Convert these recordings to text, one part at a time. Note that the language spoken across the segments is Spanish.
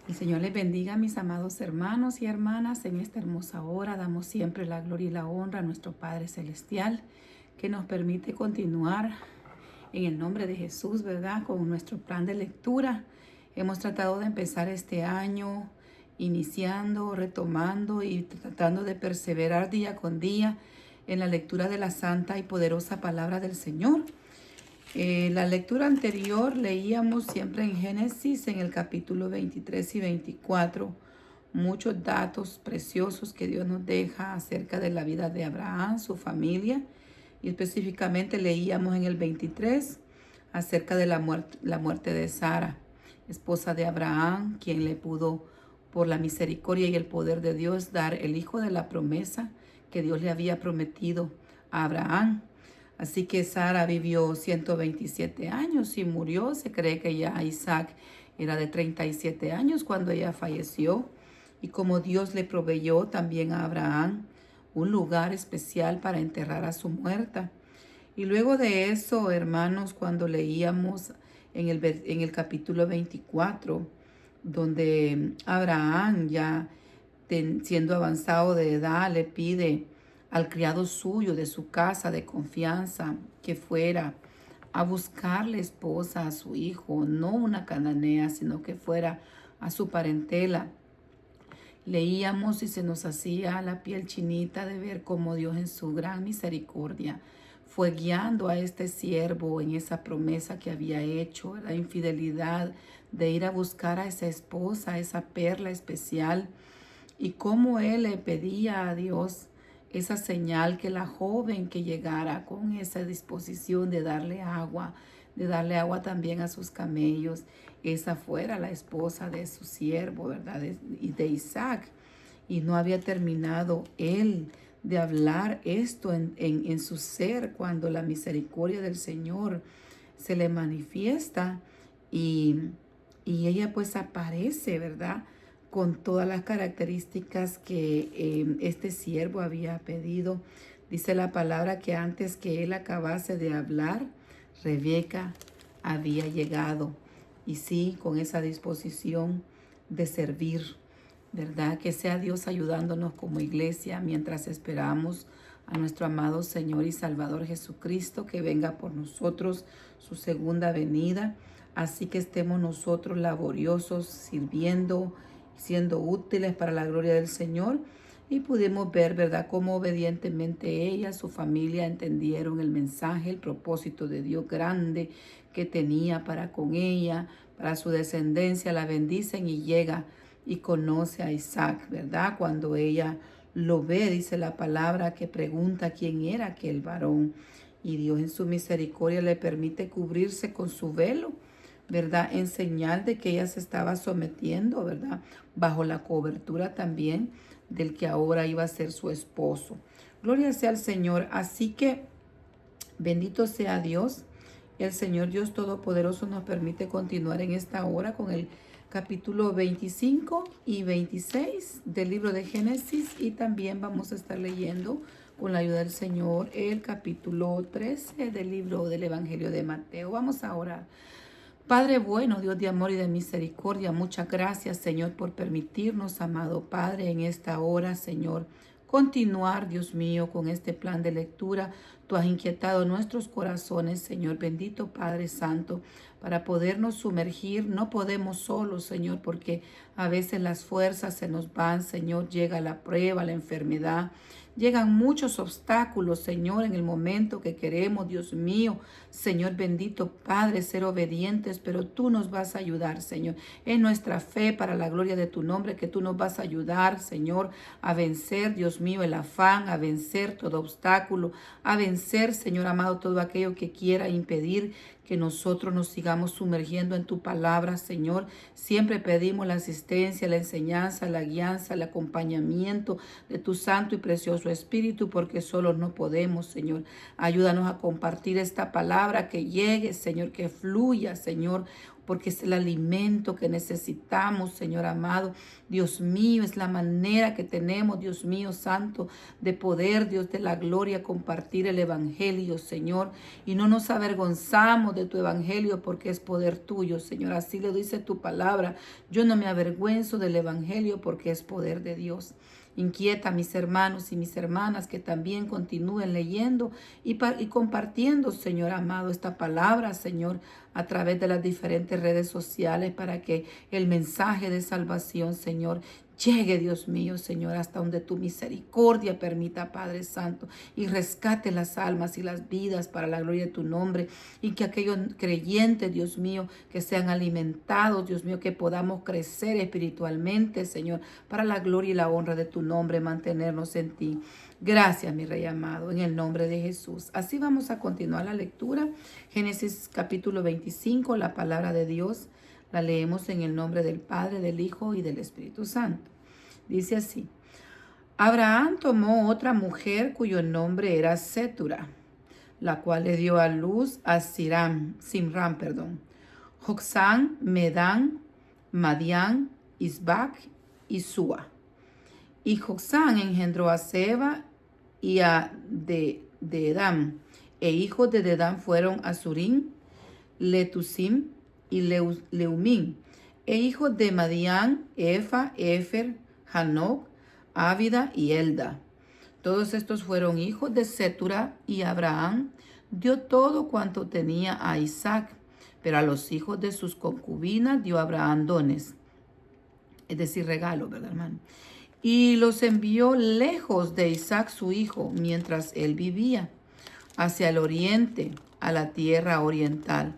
El Señor les bendiga, mis amados hermanos y hermanas. En esta hermosa hora damos siempre la gloria y la honra a nuestro Padre Celestial, que nos permite continuar en el nombre de Jesús, ¿verdad? Con nuestro plan de lectura. Hemos tratado de empezar este año iniciando, retomando y tratando de perseverar día con día en la lectura de la santa y poderosa palabra del Señor. La lectura anterior leíamos siempre en Génesis, en el capítulo 23 y 24, muchos datos preciosos que Dios nos deja acerca de la vida de Abraham, su familia, y específicamente leíamos en el 23 acerca de la muerte de Sara, esposa de Abraham, quien le pudo, por la misericordia y el poder de Dios, dar el hijo de la promesa que Dios le había prometido a Abraham. Así que Sara vivió 127 años y murió. Se cree que ya Isaac era de 37 años cuando ella falleció. Y como Dios le proveyó también a Abraham un lugar especial para enterrar a su muerta. Y luego de eso, hermanos, cuando leíamos en el capítulo 24, donde Abraham ya siendo avanzado de edad, le pide al criado suyo de su casa de confianza que fuera a buscarle esposa a su hijo, no una cananea, sino que fuera a su parentela. Leíamos y se nos hacía la piel chinita de ver cómo Dios en su gran misericordia fue guiando a este siervo en esa promesa que había hecho, la infidelidad de ir a buscar a esa esposa, a esa perla especial, y cómo él le pedía a Dios esa señal que la joven que llegara con esa disposición de darle agua también a sus camellos, esa fuera la esposa de su siervo, ¿verdad? Y de Isaac. Y no había terminado él de hablar esto en su ser cuando la misericordia del Señor se le manifiesta y ella pues aparece, ¿verdad? Con todas las características que este siervo había pedido. Dice la palabra que antes que él acabase de hablar, Rebeca había llegado. Y sí, con esa disposición de servir, ¿verdad? Que sea Dios ayudándonos como iglesia mientras esperamos a nuestro amado Señor y Salvador Jesucristo, que venga por nosotros, su segunda venida. Así que estemos nosotros laboriosos, sirviendo, siendo útiles para la gloria del Señor. Y pudimos ver, ¿verdad?, cómo obedientemente ella, su familia, entendieron el mensaje, el propósito de Dios grande que tenía para con ella, para su descendencia. La bendicen y llega y conoce a Isaac, ¿verdad? Cuando ella lo ve, dice la palabra, que pregunta quién era aquel varón. Y Dios en su misericordia le permite cubrirse con su velo, ¿verdad? En señal de que ella se estaba sometiendo, ¿verdad? Bajo la cobertura también del que ahora iba a ser su esposo. Gloria sea al Señor. Así que bendito sea Dios. El Señor Dios Todopoderoso nos permite continuar en esta hora con el capítulo 25 y 26 del libro de Génesis, y también vamos a estar leyendo con la ayuda del Señor el capítulo 13 del libro del Evangelio de Mateo. Vamos a orar. Padre bueno, Dios de amor y de misericordia, muchas gracias, Señor, por permitirnos, amado Padre, en esta hora, Señor, continuar, Dios mío, con este plan de lectura. Tú has inquietado nuestros corazones, Señor, bendito Padre Santo, para podernos sumergir. No podemos solos, Señor, porque a veces las fuerzas se nos van, Señor, llega la prueba, la enfermedad. Llegan muchos obstáculos, Señor, en el momento que queremos, Dios mío, Señor bendito Padre, ser obedientes, pero tú nos vas a ayudar, Señor. Es nuestra fe para la gloria de tu nombre que tú nos vas a ayudar, Señor, a vencer, Dios mío, el afán, a vencer todo obstáculo, a vencer, Señor amado, todo aquello que quiera impedir que nosotros nos sigamos sumergiendo en tu palabra, Señor. Siempre pedimos la asistencia, la enseñanza, la guianza, el acompañamiento de tu santo y precioso Espíritu, porque solos no podemos, Señor. Ayúdanos a compartir esta palabra, que llegue, Señor, que fluya, Señor, porque es el alimento que necesitamos, Señor amado. Dios mío, es la manera que tenemos, Dios mío santo, de poder, Dios de la gloria, compartir el evangelio, Señor. Y no nos avergonzamos de tu evangelio porque es poder tuyo, Señor. Así lo dice tu palabra. Yo no me avergüenzo del evangelio porque es poder de Dios. Inquieta a mis hermanos y mis hermanas que también continúen leyendo y compartiendo, Señor amado, esta palabra, Señor, a través de las diferentes redes sociales para que el mensaje de salvación, Señor, llegue, Dios mío, Señor, hasta donde tu misericordia permita, Padre Santo, y rescate las almas y las vidas para la gloria de tu nombre, y que aquellos creyentes, Dios mío, que sean alimentados, Dios mío, que podamos crecer espiritualmente, Señor, para la gloria y la honra de tu nombre, mantenernos en ti. Gracias, mi Rey amado, en el nombre de Jesús. Así vamos a continuar la lectura. Génesis capítulo 25, la palabra de Dios. La leemos en el nombre del Padre, del Hijo y del Espíritu Santo. Dice así: Abraham tomó otra mujer cuyo nombre era Setura, la cual le dio a luz a Simrán, Joksán, Medán, Madián, Isbac y Sua. Y Joksán engendró a Seba y a Dedán, e hijos de Dedán fueron Azurín, Letusim y Leumín, e hijos de Madián, Efa, Efer, Hanoc, Ávida y Elda. Todos estos fueron hijos de Setura, y Abraham dio todo cuanto tenía a Isaac, pero a los hijos de sus concubinas dio Abraham dones, es decir, regalos, ¿verdad, hermano? Y los envió lejos de Isaac su hijo, mientras él vivía, hacia el oriente, a la tierra oriental.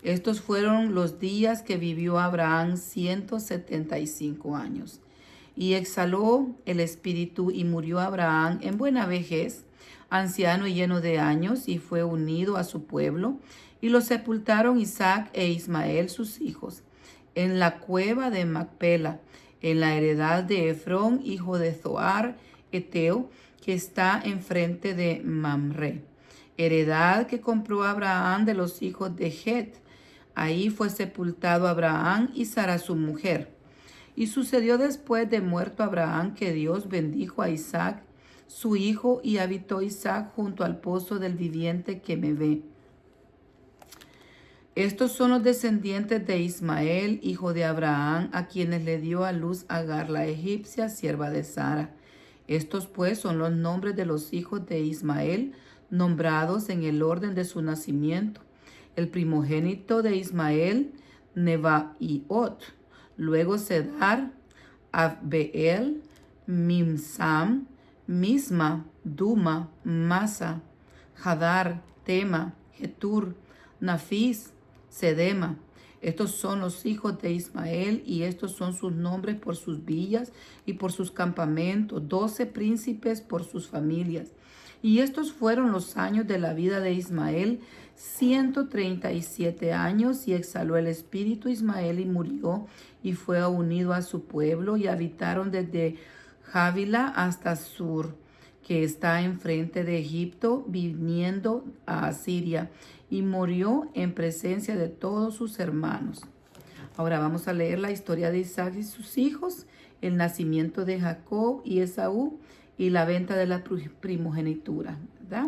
Estos fueron los días que vivió Abraham, 175 años. Y exhaló el espíritu y murió Abraham en buena vejez, anciano y lleno de años, y fue unido a su pueblo. Y lo sepultaron Isaac e Ismael sus hijos en la cueva de Macpela, en la heredad de Efrón, hijo de Zoar, Eteo, que está enfrente de Mamre. Heredad que compró Abraham de los hijos de Het. Ahí fue sepultado Abraham y Sara su mujer. Y sucedió después de muerto Abraham que Dios bendijo a Isaac, su hijo, y habitó Isaac junto al pozo del viviente que me ve. Estos son los descendientes de Ismael, hijo de Abraham, a quienes le dio a luz Agar la egipcia, sierva de Sara. Estos pues son los nombres de los hijos de Ismael, nombrados en el orden de su nacimiento. El primogénito de Ismael, Nebaiot, luego Sedar, Abbeel, Mimsam, Misma, Duma, Masa, Hadar, Tema, Getur, Nafis, Sedema. Estos son los hijos de Ismael, y estos son sus nombres por sus villas y por sus campamentos, 12 príncipes por sus familias. Y estos fueron los años de la vida de Ismael, 137 años, y exhaló el espíritu Ismael y murió, y fue unido a su pueblo, y habitaron desde Jávila hasta Sur, que está enfrente de Egipto, viniendo a Asiria, y murió en presencia de todos sus hermanos. Ahora vamos a leer la historia de Isaac y sus hijos, el nacimiento de Jacob y Esaú, y la venta de la primogenitura, ¿verdad?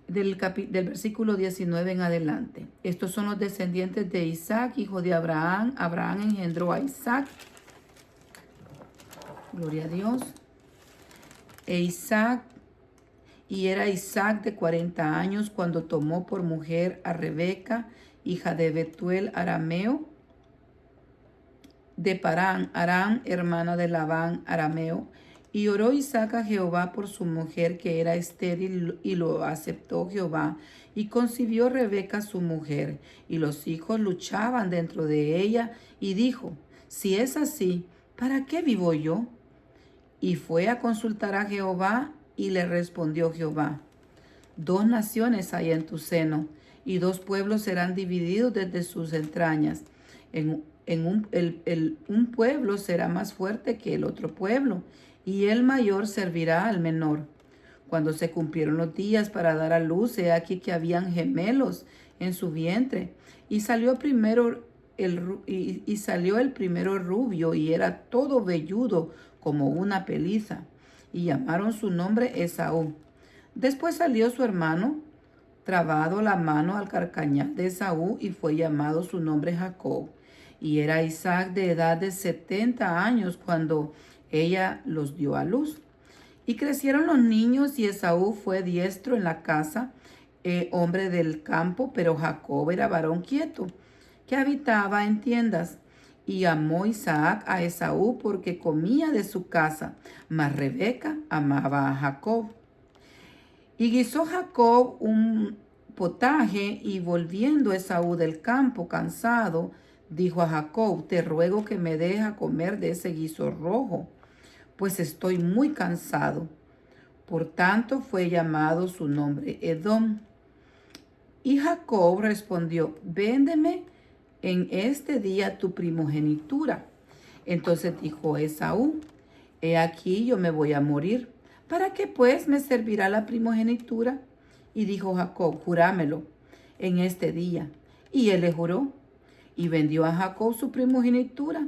Del versículo 19 en adelante. Estos son los descendientes de Isaac, hijo de Abraham. Abraham engendró a Isaac. Gloria a Dios. Y era Isaac de 40 años cuando tomó por mujer a Rebeca, hija de Betuel arameo, de Parán, Aram, hermana de Labán arameo. Y oró Isaac a Jehová por su mujer, que era estéril, y lo aceptó Jehová. Y concibió Rebeca su mujer, y los hijos luchaban dentro de ella, y dijo: si es así, ¿para qué vivo yo? Y fue a consultar a Jehová, y le respondió Jehová: 2 naciones hay en tu seno, y 2 pueblos serán divididos desde sus entrañas. Un pueblo será más fuerte que el otro pueblo, y el mayor servirá al menor. Cuando se cumplieron los días para dar a luz, he aquí que habían gemelos en su vientre, y salió primero y salió el primero rubio y era todo velludo como una peliza, y llamaron su nombre Esaú. Después salió su hermano, trabado la mano al carcañal de Esaú, y fue llamado su nombre Jacob. Y era Isaac de edad de 70 años cuando ella los dio a luz. Y crecieron los niños, y Esaú fue diestro en la casa, hombre del campo, pero Jacob era varón quieto, que habitaba en tiendas. Y amó Isaac a Esaú porque comía de su casa, mas Rebeca amaba a Jacob. Y guisó Jacob un potaje, y volviendo Esaú del campo cansado, dijo a Jacob: te ruego que me dejes comer de ese guiso rojo, pues estoy muy cansado. Por tanto fue llamado su nombre Edom. Y Jacob respondió: véndeme en este día tu primogenitura. Entonces dijo Esaú: he aquí yo me voy a morir. ¿Para qué pues me servirá la primogenitura? Y dijo Jacob: jurámelo en este día. Y él le juró, y vendió a Jacob su primogenitura.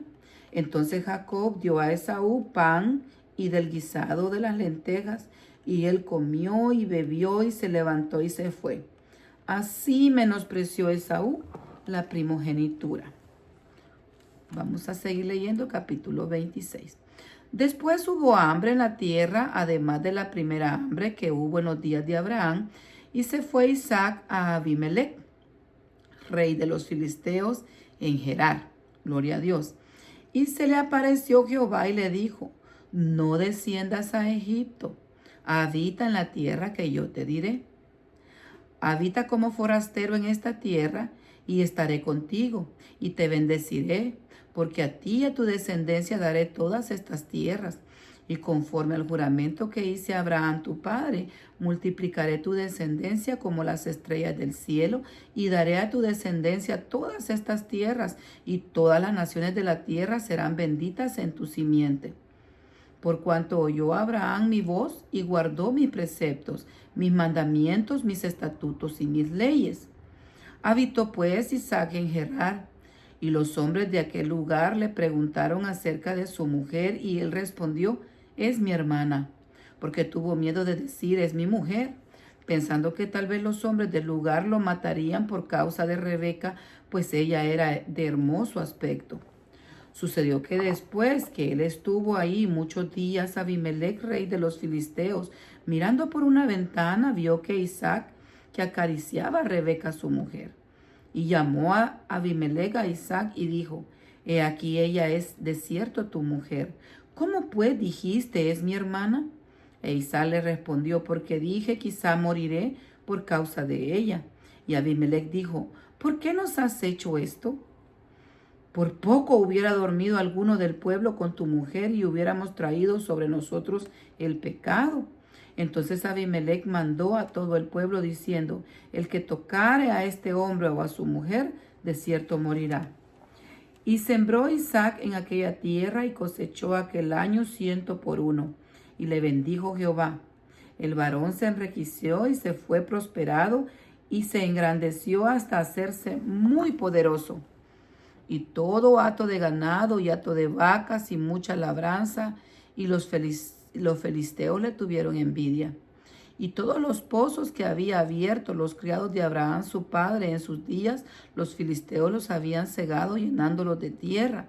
Entonces Jacob dio a Esaú pan y del guisado de las lentejas, y él comió y bebió y se levantó y se fue. Así menospreció Esaú la primogenitura. Vamos a seguir leyendo capítulo 26. Después hubo hambre en la tierra, además de la primera hambre que hubo en los días de Abraham, y se fue Isaac a Abimelech, rey de los filisteos, en Gerar. Gloria a Dios. Y se le apareció Jehová y le dijo: no desciendas a Egipto, habita en la tierra que yo te diré. Habita como forastero en esta tierra, y estaré contigo, y te bendeciré, porque a ti y a tu descendencia daré todas estas tierras. Y conforme al juramento que hice a Abraham tu padre, multiplicaré tu descendencia como las estrellas del cielo, y daré a tu descendencia todas estas tierras, y todas las naciones de la tierra serán benditas en tu simiente. Por cuanto oyó Abraham mi voz y guardó mis preceptos, mis mandamientos, mis estatutos y mis leyes. Habitó pues Isaac en Gerar, y los hombres de aquel lugar le preguntaron acerca de su mujer, y él respondió: es mi hermana, porque tuvo miedo de decir: es mi mujer, pensando que tal vez los hombres del lugar lo matarían por causa de Rebeca, pues ella era de hermoso aspecto. Sucedió que después que él estuvo ahí muchos días, Abimelech, rey de los filisteos, mirando por una ventana, vio que Isaac, que acariciaba a Rebeca su mujer. Y llamó a Abimelech a Isaac y dijo: he aquí ella es de cierto tu mujer. ¿Cómo pues dijiste: es mi hermana? E Isaac le respondió: porque dije, quizá moriré por causa de ella. Y Abimelech dijo: ¿por qué nos has hecho esto? Por poco hubiera dormido alguno del pueblo con tu mujer, y hubiéramos traído sobre nosotros el pecado. Entonces Abimelech mandó a todo el pueblo diciendo: el que tocare a este hombre o a su mujer, de cierto morirá. Y sembró Isaac en aquella tierra, y cosechó aquel año 100 por 1. Y le bendijo Jehová. El varón se enriqueció y se fue prosperado, y se engrandeció hasta hacerse muy poderoso. Y todo hato de ganado y hato de vacas y mucha labranza, y los filisteos le tuvieron envidia. Y todos los pozos que había abierto los criados de Abraham su padre en sus días, los filisteos los habían cegado, llenándolos de tierra.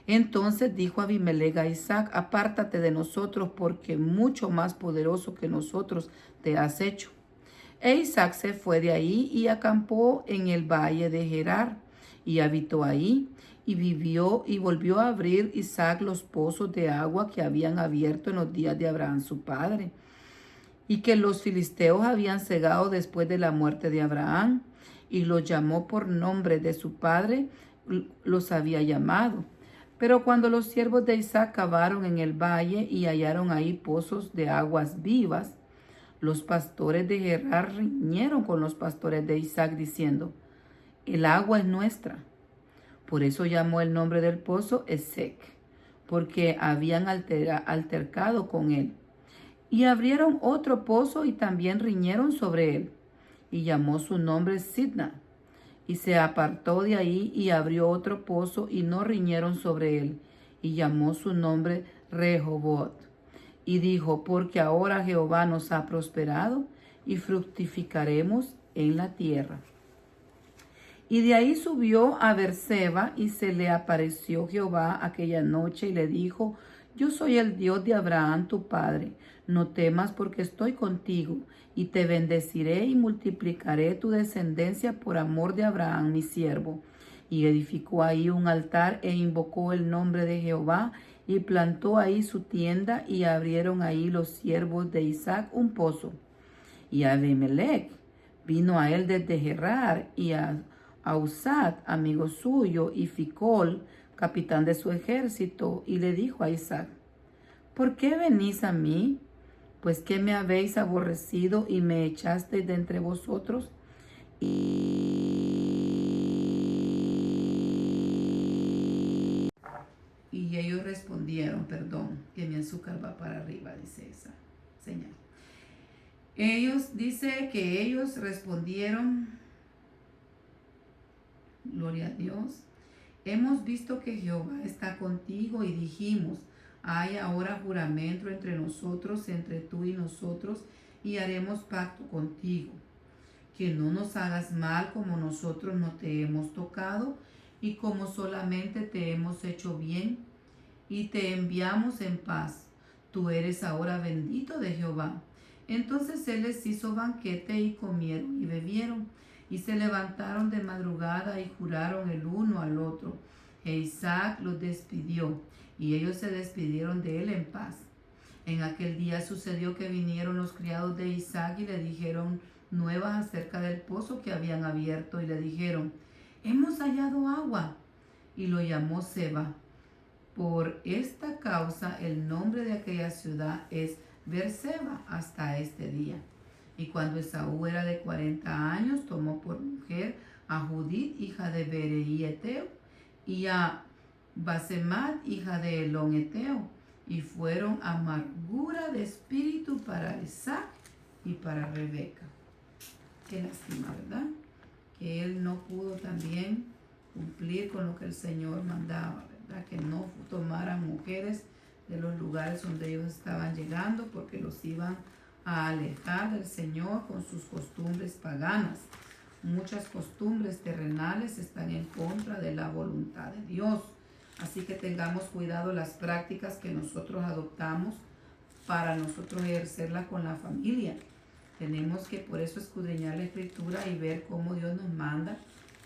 Entonces dijo Abimelech a Isaac: apártate de nosotros, porque mucho más poderoso que nosotros te has hecho. E Isaac se fue de ahí y acampó en el valle de Gerar, y habitó ahí, y vivió, y volvió a abrir Isaac los pozos de agua que habían abierto en los días de Abraham su padre, y que los filisteos habían cegado después de la muerte de Abraham, y los llamó por nombre de su padre, los había llamado. Pero cuando los siervos de Isaac cavaron en el valle y hallaron ahí pozos de aguas vivas, los pastores de Gerar riñeron con los pastores de Isaac diciendo: el agua es nuestra. Por eso llamó el nombre del pozo Esek, porque habían altercado con él. Y abrieron otro pozo y también riñeron sobre él, y llamó su nombre Sidna. Y se apartó de ahí y abrió otro pozo y no riñeron sobre él. Y llamó su nombre Rehoboth. Y dijo, porque ahora Jehová nos ha prosperado y fructificaremos en la tierra. Y de ahí subió a Beerseba y se le apareció Jehová aquella noche y le dijo, yo soy el Dios de Abraham tu padre, no temas porque estoy contigo y te bendeciré y multiplicaré tu descendencia por amor de Abraham mi siervo. Y edificó ahí un altar e invocó el nombre de Jehová y plantó ahí su tienda y abrieron ahí los siervos de Isaac un pozo. Y Abimelech vino a él desde Gerar y a Usat, amigo suyo, y Ficol, capitán de su ejército, y le dijo a Isaac, ¿por qué venís a mí? Pues que me habéis aborrecido y me echasteis de entre vosotros. Y ellos respondieron, perdón, que mi azúcar va para arriba, dice esa señal. Dice que ellos respondieron, gloria a Dios, hemos visto que Jehová está contigo y dijimos, hay ahora juramento entre nosotros, entre tú y nosotros, y haremos pacto contigo, que no nos hagas mal como nosotros no te hemos tocado y como solamente te hemos hecho bien y te enviamos en paz. Tú eres ahora bendito de Jehová. Entonces él les hizo banquete y comieron y bebieron y se levantaron de madrugada y juraron el uno al otro. E Isaac los despidió y ellos se despidieron de él en paz. En aquel día sucedió que vinieron los criados de Isaac y le dijeron nuevas acerca del pozo que habían abierto y le dijeron, hemos hallado agua. Y lo llamó Seba. Por esta causa el nombre de aquella ciudad es Beerseba hasta este día. Y cuando Esaú era de 40 años, tomó por mujer a Judith, hija de Bereí Eteo, y a Basemat, hija de Elón Eteo, y fueron amargura de espíritu para Isaac y para Rebeca. Qué lástima, ¿verdad? Que él no pudo también cumplir con lo que el Señor mandaba, ¿verdad? Que no tomaran mujeres de los lugares donde ellos estaban llegando porque los iban a alejar del Señor con sus costumbres paganas. Muchas costumbres terrenales están en contra de la voluntad de Dios. Así que tengamos cuidado las prácticas que nosotros adoptamos para nosotros ejercerlas con la familia. Tenemos que por eso escudriñar la Escritura y ver cómo Dios nos manda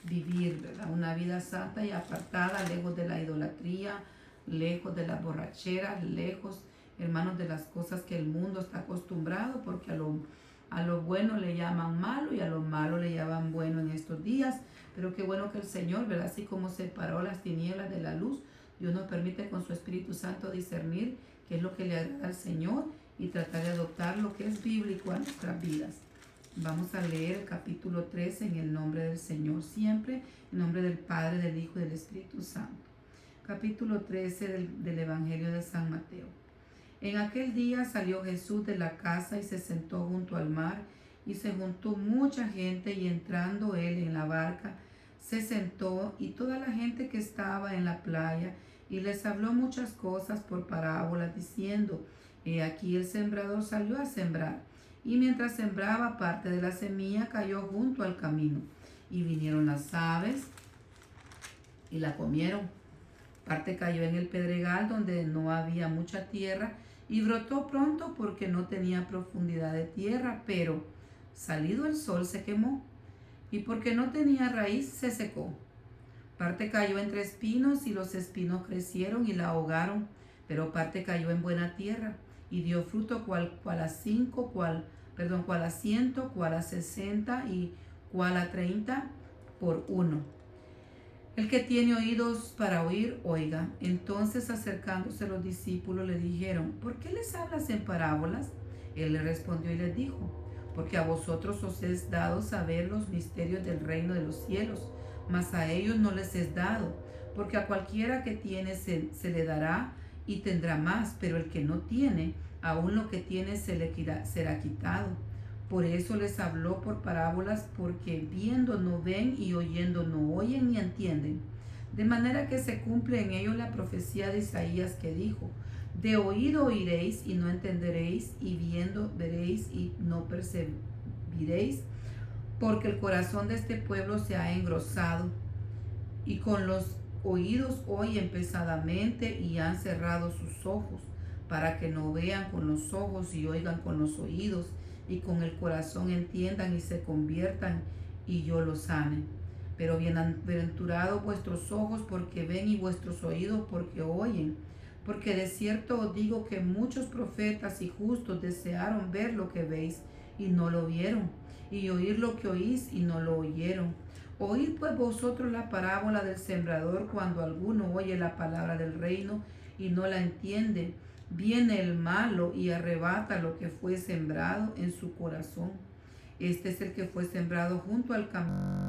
vivir, ¿verdad? Una vida santa y apartada, lejos de la idolatría, lejos de las borracheras, lejos, hermanos, de las cosas que el mundo está acostumbrado, porque a lo bueno le llaman malo y a lo malo le llaman bueno en estos días. Pero qué bueno que el Señor, ¿verdad? Así como separó las tinieblas de la luz, Dios nos permite con su Espíritu Santo discernir qué es lo que le agrada al Señor y tratar de adoptar lo que es bíblico a nuestras vidas. Vamos a leer el capítulo 13 en el nombre del Señor siempre, en nombre del Padre, del Hijo y del Espíritu Santo. Capítulo 13 del Evangelio de San Mateo. En aquel día salió Jesús de la casa y se sentó junto al mar, y se juntó mucha gente, y entrando él en la barca, se sentó, y toda la gente que estaba en la playa, y les habló muchas cosas por parábolas, diciendo, he aquí el sembrador salió a sembrar, y mientras sembraba, parte de la semilla cayó junto al camino, y vinieron las aves y la comieron. Parte cayó en el pedregal donde no había mucha tierra y brotó pronto porque no tenía profundidad de tierra, pero salido el sol se quemó y porque no tenía raíz se secó. Parte cayó entre espinos y los espinos crecieron y la ahogaron, pero parte cayó en buena tierra y dio fruto cual a 100, cual a 60 y cual a 30 por uno. El que tiene oídos para oír, oiga. Entonces, acercándose los discípulos, le dijeron, ¿por qué les hablas en parábolas? Él le respondió y les dijo, porque a vosotros os es dado saber los misterios del reino de los cielos, mas a ellos no les es dado, porque a cualquiera que tiene se le dará y tendrá más, pero el que no tiene, aún lo que tiene será quitado. Por eso les habló por parábolas, porque viendo no ven y oyendo no oyen ni entienden. De manera que se cumple en ellos la profecía de Isaías que dijo: de oído oiréis y no entenderéis, y viendo veréis y no percibiréis, porque el corazón de este pueblo se ha engrosado, y con los oídos oyen pesadamente, y han cerrado sus ojos, para que no vean con los ojos y oigan con los oídos, y con el corazón entiendan y se conviertan, y yo los sane. Pero bienaventurados vuestros ojos porque ven, y vuestros oídos porque oyen. Porque de cierto os digo que muchos profetas y justos desearon ver lo que veis y no lo vieron, y oír lo que oís y no lo oyeron. Oíd pues vosotros la parábola del sembrador. Cuando alguno oye la palabra del reino y no la entiende, viene el malo y arrebata lo que fue sembrado en su corazón. Este es el que fue sembrado junto al camino.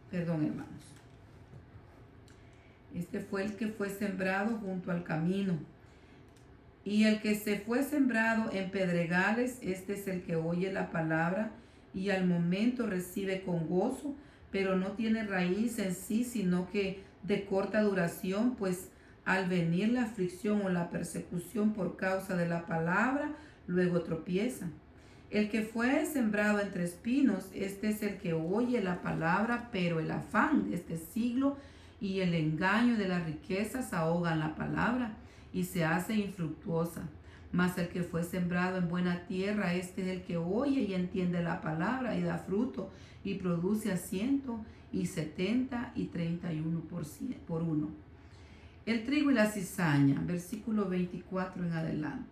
Perdón, hermanos. Este fue el que fue sembrado junto al camino. Y el que se fue sembrado en pedregales, este es el que oye la palabra y al momento recibe con gozo, pero no tiene raíz en sí, sino que de corta duración, pues al venir la aflicción o la persecución por causa de la palabra, luego tropieza. El que fue sembrado entre espinos, este es el que oye la palabra, pero el afán de este siglo y el engaño de las riquezas ahogan la palabra y se hace infructuosa. Mas el que fue sembrado en buena tierra, este es el que oye y entiende la palabra y da fruto y produce a 100 y 70 y 31 por uno. El trigo y la cizaña, versículo 24 en adelante.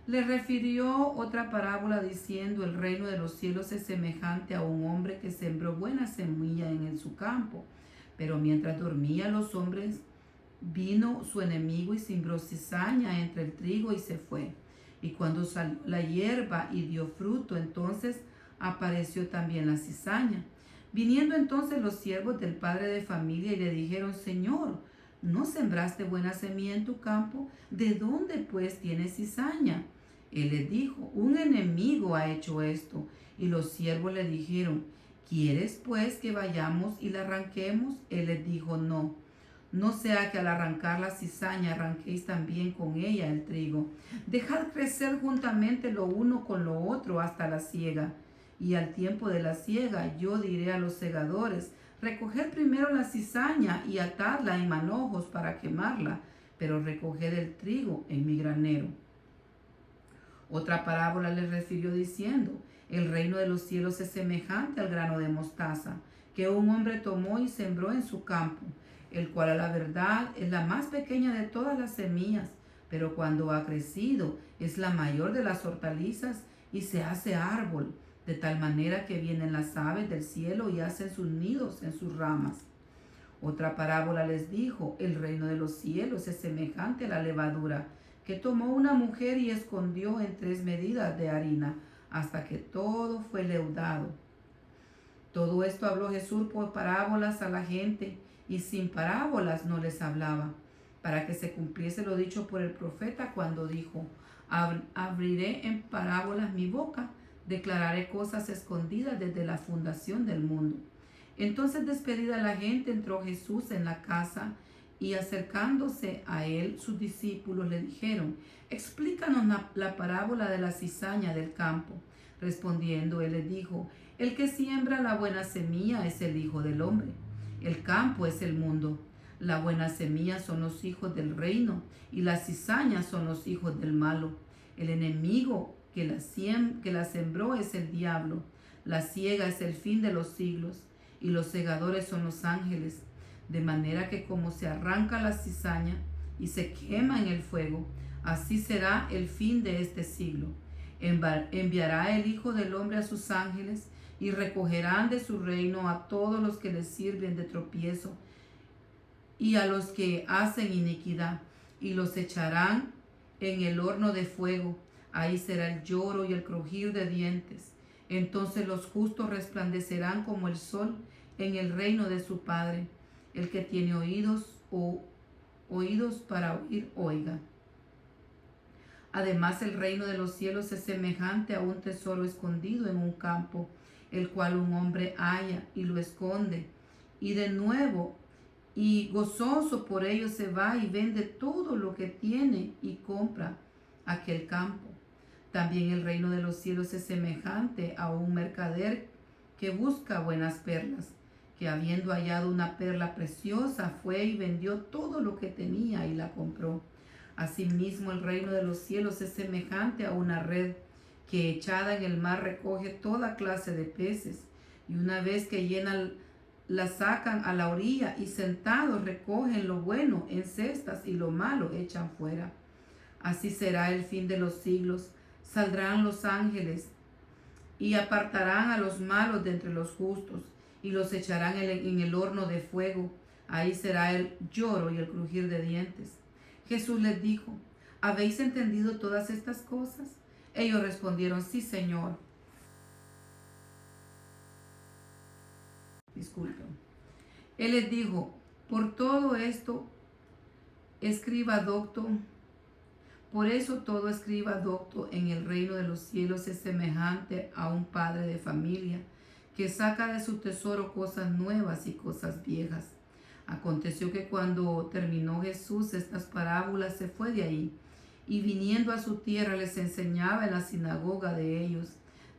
Le refirió otra parábola diciendo: el reino de los cielos es semejante a un hombre que sembró buena semilla en su campo. Pero mientras dormía los hombres, vino su enemigo y sembró cizaña entre el trigo y se fue. Y cuando salió la hierba y dio fruto, entonces apareció también la cizaña. Viniendo entonces los siervos del padre de familia y le dijeron: Señor, ¿no sembraste buena semilla en tu campo? ¿De dónde pues tienes cizaña? Él les dijo: un enemigo ha hecho esto. Y los siervos le dijeron: ¿quieres pues que vayamos y la arranquemos? Él les dijo: no. No sea que al arrancar la cizaña arranquéis también con ella el trigo. Dejad crecer juntamente lo uno con lo otro hasta la siega. Y al tiempo de la siega yo diré a los segadores: recoged primero la cizaña y atadla en manojos para quemarla, pero recoged el trigo en mi granero. Otra parábola les refirió diciendo: el reino de los cielos es semejante al grano de mostaza, que un hombre tomó y sembró en su campo, el cual a la verdad es la más pequeña de todas las semillas, pero cuando ha crecido es la mayor de las hortalizas y se hace árbol, de tal manera que vienen las aves del cielo y hacen sus nidos en sus ramas. Otra parábola les dijo: el reino de los cielos es semejante a la levadura, que tomó una mujer y escondió en 3 medidas de harina, hasta que todo fue leudado. Todo esto habló Jesús por parábolas a la gente, y sin parábolas no les hablaba, para que se cumpliese lo dicho por el profeta cuando dijo: abriré en parábolas mi boca, declararé cosas escondidas desde la fundación del mundo. Entonces, despedida la gente, entró Jesús en la casa, y acercándose a él sus discípulos le dijeron: explícanos la parábola de la cizaña del campo. Respondiendo él les dijo: el que siembra la buena semilla es el Hijo del Hombre. El campo es el mundo. La buena semilla son los hijos del reino, y las cizañas son los hijos del malo. El enemigo que la sembró es el diablo. La siega es el fin de los siglos, y los segadores son los ángeles. De manera que como se arranca la cizaña y se quema en el fuego, así será el fin de este siglo. Enviará el Hijo del Hombre a sus ángeles, y recogerán de su reino a todos los que les sirven de tropiezo y a los que hacen iniquidad, y los echarán en el horno de fuego. Ahí será el lloro y el crujir de dientes. Entonces los justos resplandecerán como el sol en el reino de su Padre. El que tiene oídos para oír, oiga. Además, el reino de los cielos es semejante a un tesoro escondido en un campo, el cual un hombre halla y lo esconde. Y de nuevo, y gozoso por ello, se va y vende todo lo que tiene y compra aquel campo. También el reino de los cielos es semejante a un mercader que busca buenas perlas, que habiendo hallado una perla preciosa, fue y vendió todo lo que tenía y la compró. Asimismo, el reino de los cielos es semejante a una red que echada en el mar recoge toda clase de peces, y una vez que llena la sacan a la orilla, y sentados recogen lo bueno en cestas y lo malo echan fuera. Así será el fin de los siglos. Saldrán los ángeles y apartarán a los malos de entre los justos y los echarán en el horno de fuego. Ahí será el lloro y el crujir de dientes. Jesús les dijo: ¿habéis entendido todas estas cosas? Ellos respondieron: sí, Señor. Disculpen. Él les dijo: por todo esto, escriba docto. Por eso todo escriba docto en el reino de los cielos es semejante a un padre de familia que saca de su tesoro cosas nuevas y cosas viejas. Aconteció que cuando terminó Jesús estas parábolas, se fue de ahí, y viniendo a su tierra les enseñaba en la sinagoga de ellos,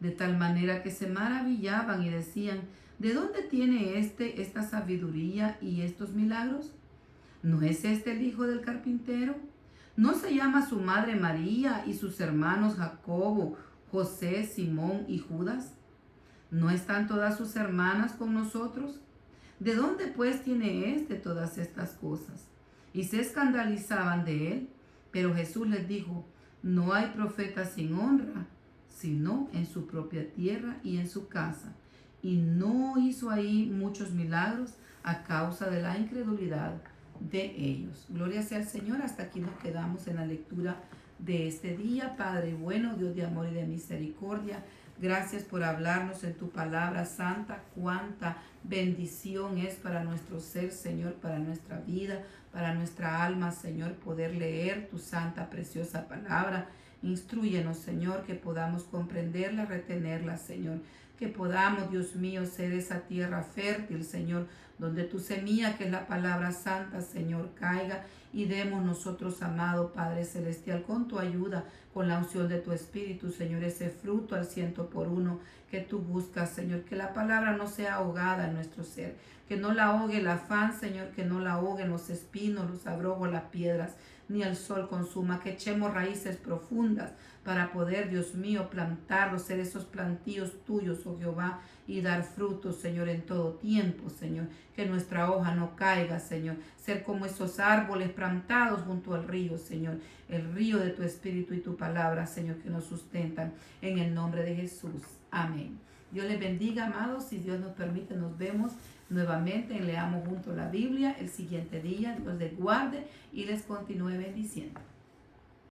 de tal manera que se maravillaban y decían: ¿de dónde tiene esta sabiduría y estos milagros? ¿No es este el hijo del carpintero? ¿No se llama su madre María y sus hermanos Jacobo, José, Simón y Judas? ¿No están todas sus hermanas con nosotros? ¿De dónde pues tiene todas estas cosas? Y se escandalizaban de él. Pero Jesús les dijo: no hay profeta sin honra, sino en su propia tierra y en su casa. Y no hizo ahí muchos milagros a causa de la incredulidad de ellos. Gloria sea al Señor. Hasta aquí nos quedamos en la lectura de este día. Padre bueno, Dios de amor y de misericordia, gracias por hablarnos en tu palabra santa. Cuánta bendición es para nuestro ser, Señor, para nuestra vida, para nuestra alma, Señor, poder leer tu santa, preciosa palabra. Instrúyenos, Señor, que podamos comprenderla, retenerla, Señor. Que podamos, Dios mío, ser esa tierra fértil, Señor, donde tu semilla, que es la palabra santa, Señor, caiga, y demos nosotros, amado Padre Celestial, con tu ayuda, con la unción de tu Espíritu, Señor, ese fruto al 100% que tú buscas, Señor. Que la palabra no sea ahogada en nuestro ser, que no la ahogue el afán, Señor, que no la ahoguen los espinos, los abrojos, las piedras, ni el sol consuma. Que echemos raíces profundas para poder, Dios mío, plantarlos, ser esos plantíos tuyos, oh Jehová, y dar frutos, Señor, en todo tiempo, Señor. Que nuestra hoja no caiga, Señor. Ser como esos árboles plantados junto al río, Señor. El río de tu Espíritu y tu palabra, Señor, que nos sustentan. En el nombre de Jesús. Amén. Dios les bendiga, amados. Si Dios nos permite, nos vemos nuevamente en Leamos Juntos la Biblia el siguiente día. Dios les guarde y les continúe bendiciendo.